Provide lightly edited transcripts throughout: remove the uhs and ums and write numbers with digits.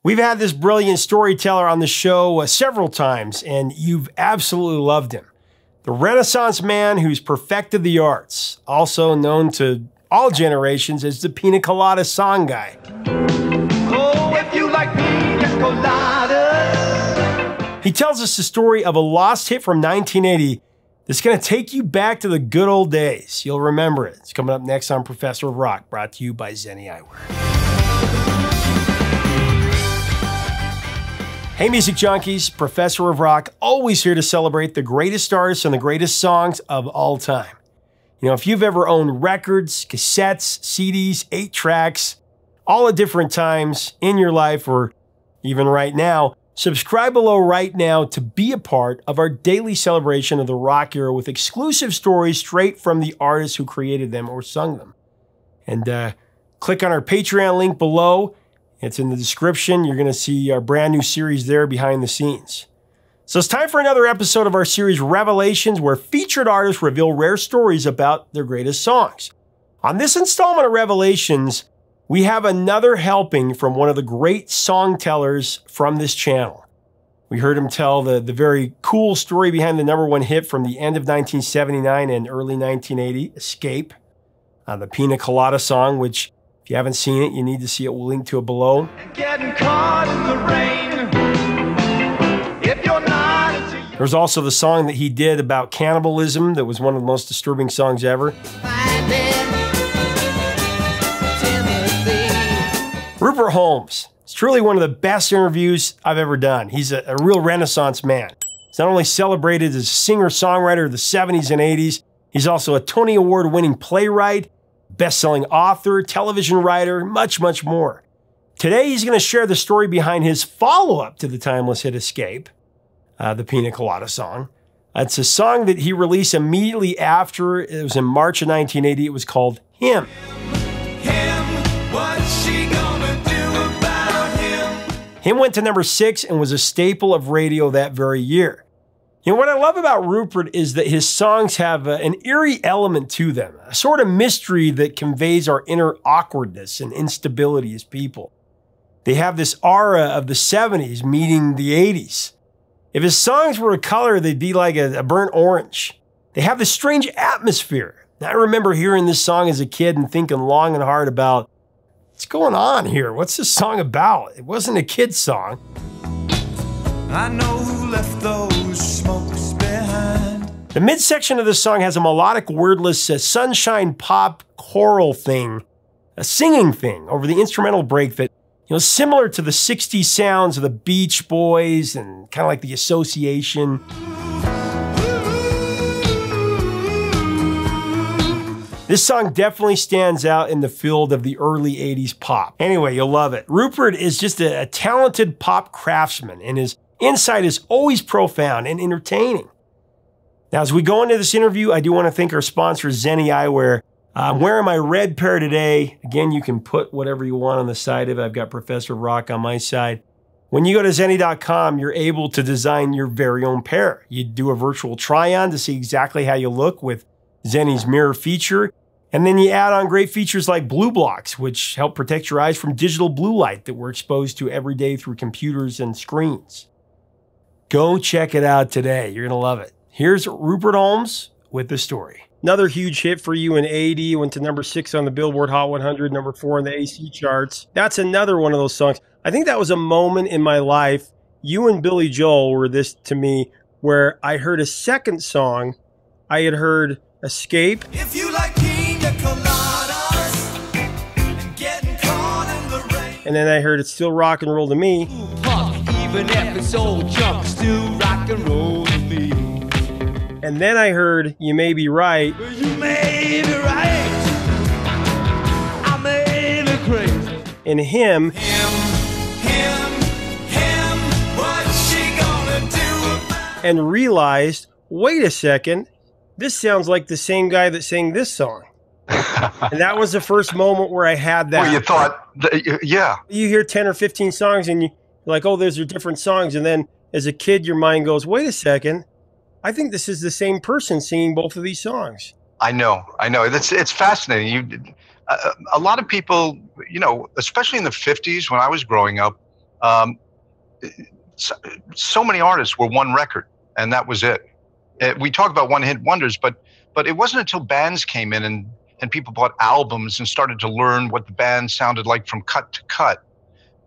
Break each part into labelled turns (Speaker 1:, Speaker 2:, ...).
Speaker 1: We've had this brilliant storyteller on the show several times, and you've absolutely loved him. The Renaissance man who's perfected the arts, also known to all generations as the Pina Colada song guy.
Speaker 2: Oh, if you like pina coladas.
Speaker 1: He tells us the story of a lost hit from 1980 that's going to take you back to the good old days. You'll remember it. It's coming up next on Professor of Rock, brought to you by Zenni Eyewear. Hey music junkies, Professor of Rock, always here to celebrate the greatest artists and the greatest songs of all time. You know, if you've ever owned records, cassettes, CDs, 8-tracks, all at different times in your life or even right now, subscribe below right now to be a part of our daily celebration of the rock era with exclusive stories straight from the artists who created them or sung them. And click on our Patreon link below. It's in the description. You're going to see our brand new series there behind the scenes. So it's time for another episode of our series Revelations, where featured artists reveal rare stories about their greatest songs. On this installment of Revelations, we have another helping from one of the great song tellers from this channel. We heard him tell the very cool story behind the #1 hit from the end of 1979 and early 1980, Escape, the Pina Colada song, which if you haven't seen it, you need to see it. We'll link to it below.
Speaker 2: Getting caught in the rain. If you're not
Speaker 1: There's also the song that he did about cannibalism that was one of the most disturbing songs ever. Rupert Holmes. It's truly one of the best interviews I've ever done. He's a real Renaissance man. He's not only celebrated as a singer-songwriter of the 70s and 80s, he's also a Tony Award-winning playwright, best-selling author, television writer, much, much more. Today, he's going to share the story behind his follow-up to the timeless hit Escape, the Pina Colada song. It's a song that he released immediately after. It was in March of 1980. It was called Him.
Speaker 2: what's she gonna do about him?
Speaker 1: Him went to #6 and was a staple of radio that very year. You know, what I love about Rupert is that his songs have an eerie element to them, a sort of mystery that conveys our inner awkwardness and instability as people. They have this aura of the 70s meeting the 80s. If his songs were a color, they'd be like a burnt orange. They have this strange atmosphere. I remember hearing this song as a kid and thinking long and hard about, what's going on here? What's this song about? It wasn't a kid's song.
Speaker 2: I know who left those smokes behind.
Speaker 1: The midsection of the song has a melodic, wordless, sunshine pop choral thing, a singing thing over the instrumental break that, you know, similar to the 60s sounds of the Beach Boys and kind of like the Association. This song definitely stands out in the field of the early 80s pop. Anyway, you'll love it. Rupert is just a talented pop craftsman, and his insight is always profound and entertaining. Now, as we go into this interview, I do want to thank our sponsor, Zenni Eyewear. I'm wearing my red pair today. Again, you can put whatever you want on the side of it. I've got Professor Rock on my side. When you go to Zenni.com, you're able to design your very own pair. You do a virtual try-on to see exactly how you look with Zenni's mirror feature. And then you add on great features like blue blocks, which help protect your eyes from digital blue light that we're exposed to every day through computers and screens. Go check it out today. You're going to love it. Here's Rupert Holmes with the story. Another huge hit for you in 80. Went to #6 on the Billboard Hot 100, #4 on the AC charts. That's another one of those songs. I think that was a moment in my life. You and Billy Joel were this to me, where I heard a second song. I had heard Escape.
Speaker 2: If you like pina coladas and getting caught in the rain.
Speaker 1: And then I heard It's Still Rock and Roll to Me.
Speaker 3: Punk, even if it's old junk, still rock and roll to me.
Speaker 1: And then I heard You May Be Right.
Speaker 3: You may be right, I may be crazy.
Speaker 1: And Him.
Speaker 2: What's she gonna do about
Speaker 1: And realized, wait a second, this sounds like the same guy that sang this song. And that was the first moment where I had that.
Speaker 4: Well, you thought, yeah.
Speaker 1: You hear 10 or 15 songs and you're like, oh, those are different songs. And then as a kid, your mind goes, wait a second, I think this is the same person singing both of these songs.
Speaker 4: I know. It's fascinating. A lot of people, you know, especially in the 50s when I was growing up, Um, so many artists were one record, and that was it. We talk about one-hit wonders, but it wasn't until bands came in and people bought albums and started to learn what the band sounded like from cut to cut.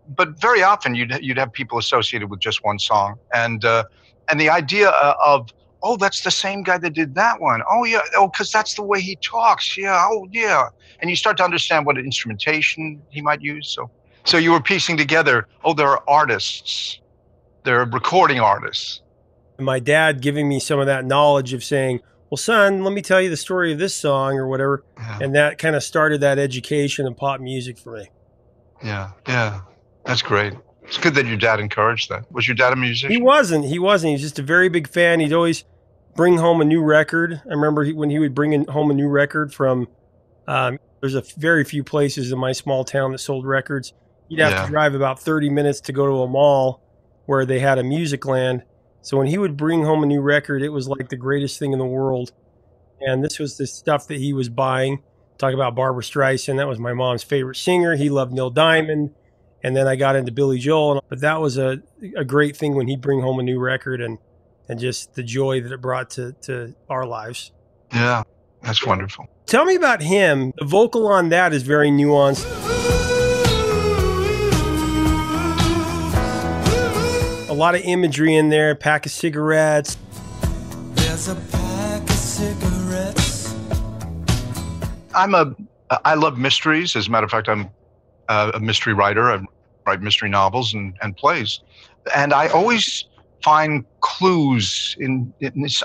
Speaker 4: But very often you'd have people associated with just one song, and the idea of, oh, that's the same guy that did that one. Oh yeah, oh, because that's the way he talks. Yeah, oh yeah, and you start to understand what instrumentation he might use. So you were piecing together, oh, there are artists, there are recording artists.
Speaker 1: My dad giving me some of that knowledge of saying, well, son, let me tell you the story of this song or whatever.
Speaker 4: Yeah.
Speaker 1: And that kind of started that education in pop music for me.
Speaker 4: Yeah, that's great. It's good that your dad encouraged that. Was your dad a musician?
Speaker 1: He wasn't. He was just a very big fan. He'd always bring home a new record. I remember when he would bring home a new record from, there's a very few places in my small town that sold records. You'd have to drive about 30 minutes to go to a mall where they had a music land. So when he would bring home a new record, it was like the greatest thing in the world. And this was the stuff that he was buying. Talk about Barbra Streisand. That was my mom's favorite singer. He loved Neil Diamond. And then I got into Billy Joel. But that was a great thing when he'd bring home a new record and just the joy that it brought to our lives.
Speaker 4: Yeah, that's wonderful.
Speaker 1: Tell me about him. The vocal on that is very nuanced. A lot of imagery in there, a pack of cigarettes.
Speaker 2: There's a pack of cigarettes.
Speaker 4: I love mysteries. As a matter of fact, I'm a mystery writer. I write mystery novels and plays. And I always find clues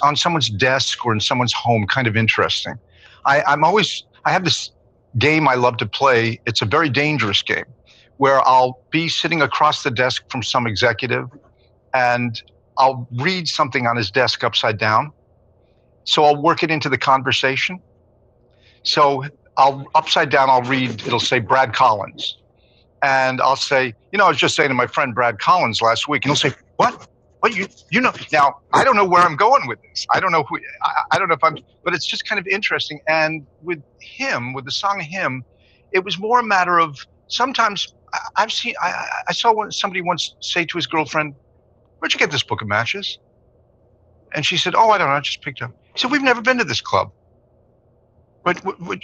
Speaker 4: on someone's desk or in someone's home kind of interesting. I have this game I love to play. It's a very dangerous game where I'll be sitting across the desk from some executive and I'll read something on his desk upside down. So I'll work it into the conversation. So upside down, I'll read, it'll say Brad Collins. And I'll say, I was just saying to my friend Brad Collins last week, and he'll say, what? What, you know? Now, I don't know where I'm going with this. I don't know but it's just kind of interesting. And with him, with the song Him, it was more a matter of, sometimes I saw somebody once say to his girlfriend, where'd you get this book of matches? And she said, oh, I don't know, I just picked it up. He said, we've never been to this club. But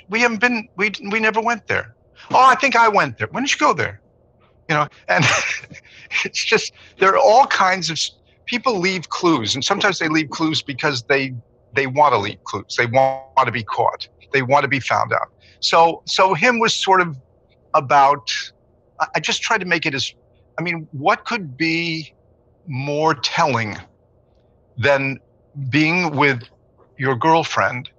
Speaker 4: we haven't been, we never went there. Oh, I think I went there. When did you go there? And it's just, there are all kinds of, people leave clues. And sometimes they leave clues because they want to leave clues. They want to be caught. They want to be found out. So Him was sort of about, I just tried to make it what could be more telling than being with your girlfriend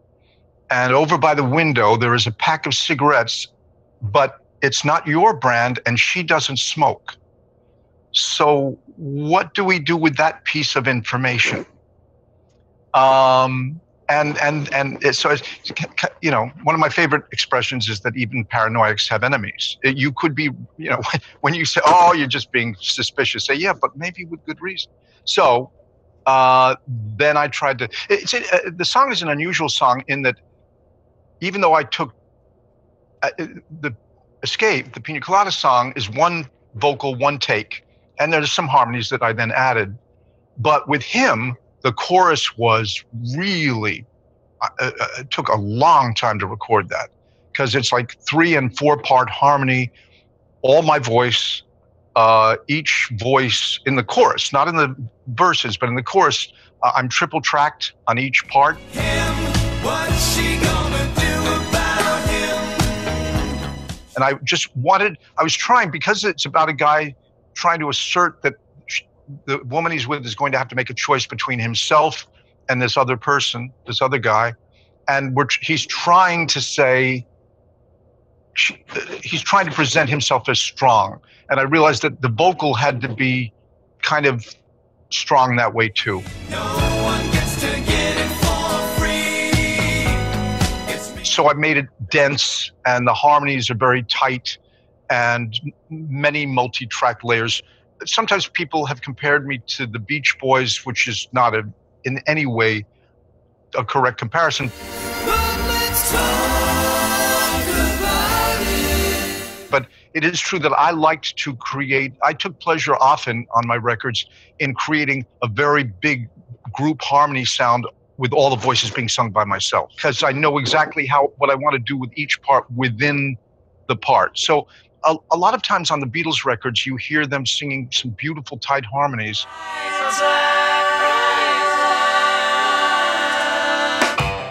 Speaker 4: and over by the window there is a pack of cigarettes, but it's not your brand and she doesn't smoke. So what do we do with that piece of information? So one of my favorite expressions is that even paranoiacs have enemies. You could be, when you say, oh, you're just being suspicious, say, yeah, but maybe with good reason. So then I tried to, the song is an unusual song in that even though I took the Escape, the Pina Colada song is one vocal, one take, and there's some harmonies that I then added. But with Him, the chorus was really, it took a long time to record that because it's like 3 and 4 part harmony, all my voice, each voice in the chorus, not in the verses, but in the chorus, I'm triple tracked on each part.
Speaker 2: Him, what's she gonna do about him?
Speaker 4: And I was trying, because it's about a guy trying to assert that the woman he's with is going to have to make a choice between himself and this other person, this other guy. And he's trying to say, he's trying to present himself as strong. And I realized that the vocal had to be kind of strong that way too.
Speaker 2: No one gets to get it for free.
Speaker 4: So I made it dense and the harmonies are very tight and many multi-track layers. Sometimes people have compared me to the Beach Boys, which is not in any way a correct comparison.
Speaker 2: But let's talk about it.
Speaker 4: But it is true that I liked to create, I took pleasure often on my records in creating a very big group harmony sound with all the voices being sung by myself, because I know exactly what I want to do with each part within the part. So a lot of times on the Beatles records, you hear them singing some beautiful tight harmonies.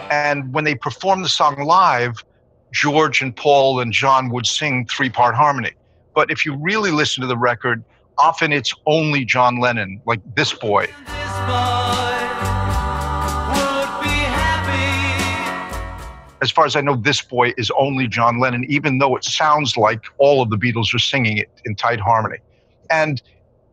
Speaker 4: And when they perform the song live, George and Paul and John would sing three-part harmony. But if you really listen to the record, often it's only John Lennon, like This Boy. As far as I know, This Boy is only John Lennon, even though it sounds like all of the Beatles are singing it in tight harmony. And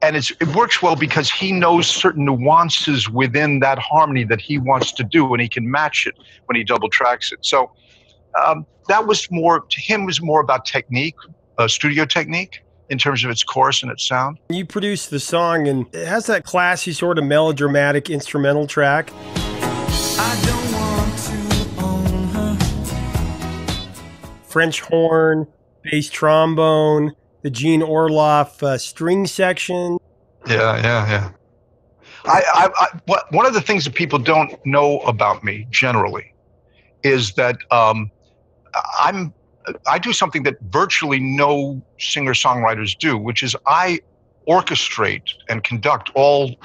Speaker 4: it works well because he knows certain nuances within that harmony that he wants to do, and he can match it when he double tracks it. So that was more, to him, was more about technique, studio technique, in terms of its chorus and its sound.
Speaker 1: You produced the song, and it has that classy sort of melodramatic instrumental track.
Speaker 2: I don't want to own her.
Speaker 1: French horn, bass trombone, the Gene Orloff string section.
Speaker 4: Yeah. One of the things that people don't know about me generally is that I do something that virtually no singer-songwriters do, which is I orchestrate and conduct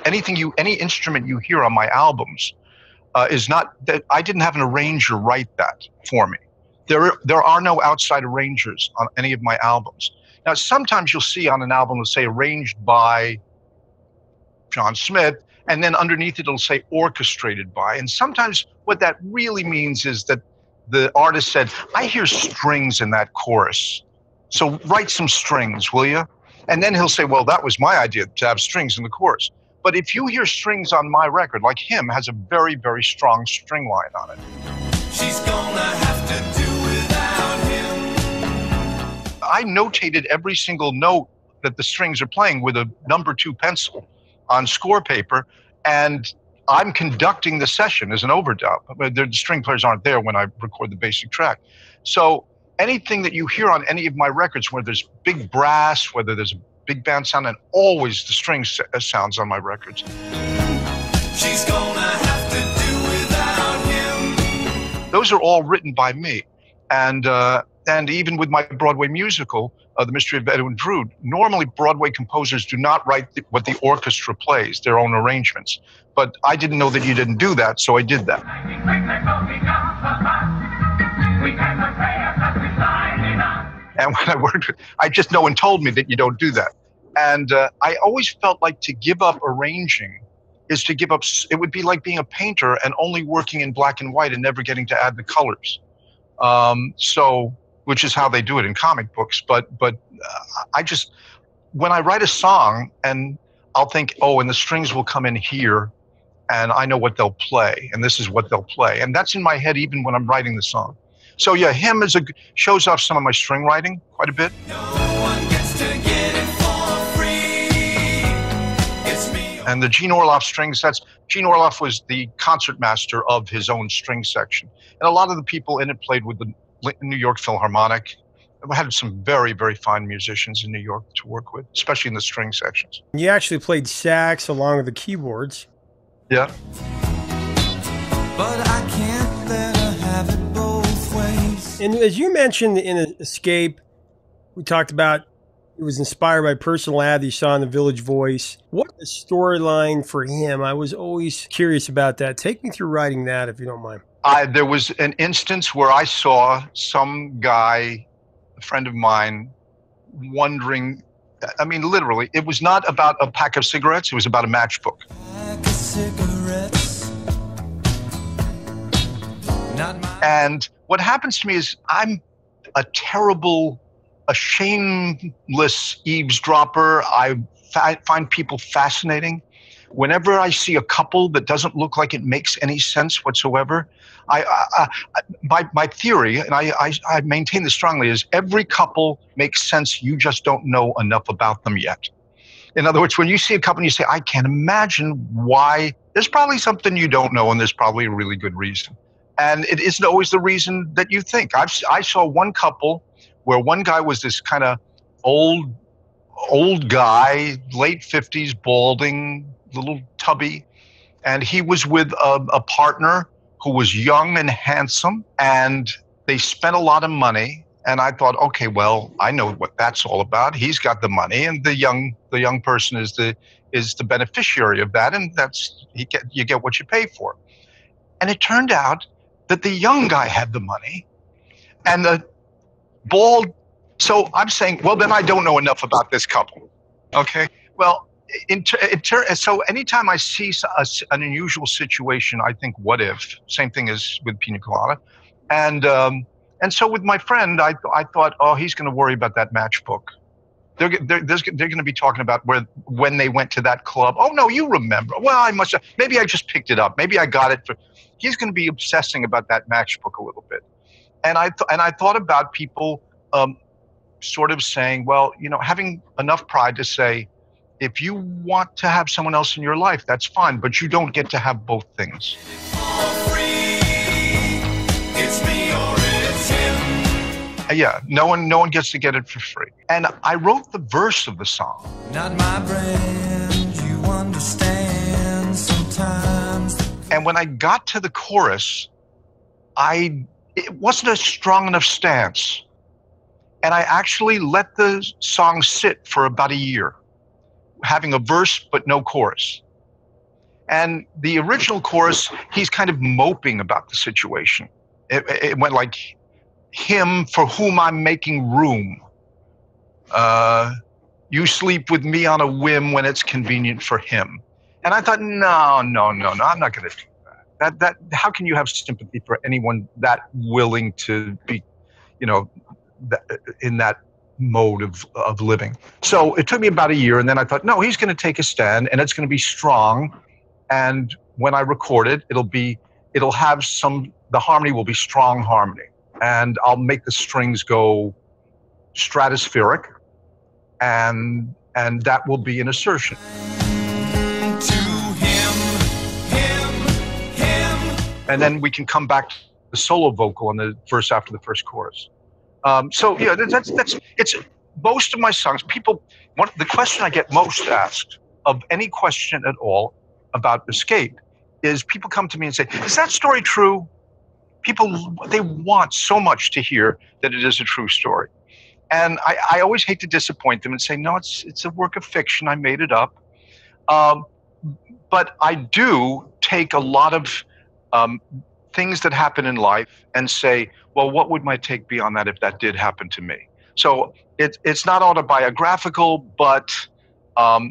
Speaker 4: any instrument you hear on my albums. Is not that I didn't have an arranger write that for me. There are no outside arrangers on any of my albums. Now, sometimes you'll see on an album, let's say arranged by John Smith, and then underneath it'll say orchestrated by. And sometimes what that really means is that the artist said, I hear strings in that chorus, so write some strings, will you? And then he'll say, well, that was my idea, to have strings in the chorus. But if you hear strings on my record, like Him has a very, very strong string line on it.
Speaker 2: She's gonna have to do without him.
Speaker 4: I notated every single note that the strings are playing with a number 2 pencil on score paper, and I'm conducting the session as an overdub. The string players aren't there when I record the basic track. So anything that you hear on any of my records, where there's big brass, whether there's a big band sound, and always the string sounds on my records.
Speaker 2: She's gonna have to do without him.
Speaker 4: Those are all written by me. And even with my Broadway musical, The Mystery of Edwin Drood, normally Broadway composers do not write what the orchestra plays, their own arrangements. But I didn't know that you didn't do that, so I did that. And when I worked with, no one told me that you don't do that. And I always felt like to give up arranging is to give up, it would be like being a painter and only working in black and white and never getting to add the colors. Which is how they do it in comic books. But when I write a song, and I'll think, oh, and the strings will come in here, and I know what they'll play, and this is what they'll play. And that's in my head even when I'm writing the song. So yeah, Him shows off some of my string writing quite a bit.
Speaker 2: No one gets to get it for free. It's me.
Speaker 4: And the Gene Orloff strings, Gene Orloff was the concertmaster of his own string section. And a lot of the people in it played with the New York Philharmonic. I had some very, very fine musicians in New York to work with, especially in the string sections.
Speaker 1: You actually played sax along with the keyboards.
Speaker 4: Yeah.
Speaker 2: But I can't let her have it both ways.
Speaker 1: And as you mentioned in Escape, we talked about it was inspired by a personal ad that you saw in the Village Voice. What a storyline for him. I was always curious about that. Take me through writing that, if you don't mind.
Speaker 4: There was an instance where I saw some guy, a friend of mine, wondering, I mean, literally, it was not about a pack of cigarettes, it was about a matchbook.
Speaker 2: Pack of cigarettes. Not my.
Speaker 4: And what happens to me is I'm a shameless eavesdropper. I find people fascinating. Whenever I see a couple that doesn't look like it makes any sense whatsoever, my theory, and I maintain this strongly, is every couple makes sense. You just don't know enough about them yet. In other words, when you see a couple and you say, I can't imagine why, there's probably something you don't know, and there's probably a really good reason. And it isn't always the reason that you think. I saw one couple where one guy was this kind of old guy, late 50s, balding, little tubby. And he was with a partner who was young and handsome, and they spent a lot of money. And I thought, okay, well, I know what that's all about. He's got the money, and the young person is the beneficiary of that, and you get what you pay for. And it turned out that the young guy had the money, and the bald. So I'm saying, well, then I don't know enough about this couple. Okay, well, so anytime I see an unusual situation, I think, what if? Same thing as with Pina Colada, and so with my friend, I thought, oh, he's going to worry about that matchbook. They're going to be talking about when they went to that club. Oh no, you remember? Well, maybe I just picked it up. Maybe I got it. He's going to be obsessing about that matchbook a little bit. And I thought about people sort of saying, well, having enough pride to say, if you want to have someone else in your life, that's fine, but you don't get to have both things. Yeah, no one gets to get it for free. And I wrote the verse of the song.
Speaker 2: Not my brand, you understand sometimes.
Speaker 4: And when I got to the chorus, it wasn't a strong enough stance. And I actually let the song sit for about a year, having a verse but no chorus. And the original chorus, he's kind of moping about the situation. It went like, him for whom I'm making room. You sleep with me on a whim when it's convenient for him. And I thought, no, I'm not going to do that. That how can you have sympathy for anyone that willing to be, in that mode of living? So it took me about a year, and then I thought, no, he's going to take a stand, and it's going to be strong. And when I record it, the harmony will be strong harmony. And I'll make the strings go stratospheric, and that will be an assertion. And then we can come back to the solo vocal on the verse after the first chorus. So yeah, it's most of my songs. The question I get most asked of any question at all about Escape is people come to me and say, "Is that story true?" People, they want so much to hear that it is a true story. And I always hate to disappoint them and say, no, it's a work of fiction. I made it up. But I do take a lot of things that happen in life and say, well, what would my take be on that if that did happen to me? So it's not autobiographical, but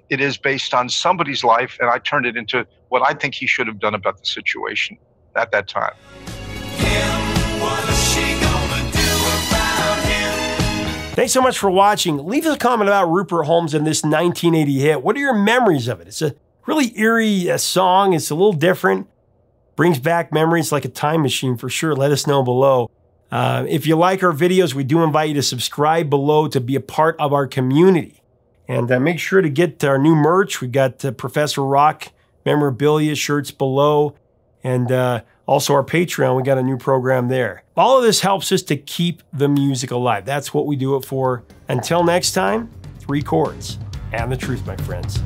Speaker 4: it is based on somebody's life, and I turned it into what I think he should have done about the situation at that time.
Speaker 1: Thanks so much for watching. Leave us a comment about Rupert Holmes and this 1980 hit. What are your memories of it? It's a really eerie song. It's a little different. Brings back memories like a time machine for sure. Let us know below. If you like our videos, we do invite you to subscribe below to be a part of our community. And make sure to get our new merch. We got Professor Rock memorabilia shirts below. And also our Patreon, we got a new program there. All of this helps us to keep the music alive. That's what we do it for. Until next time, 3 chords and the truth, my friends.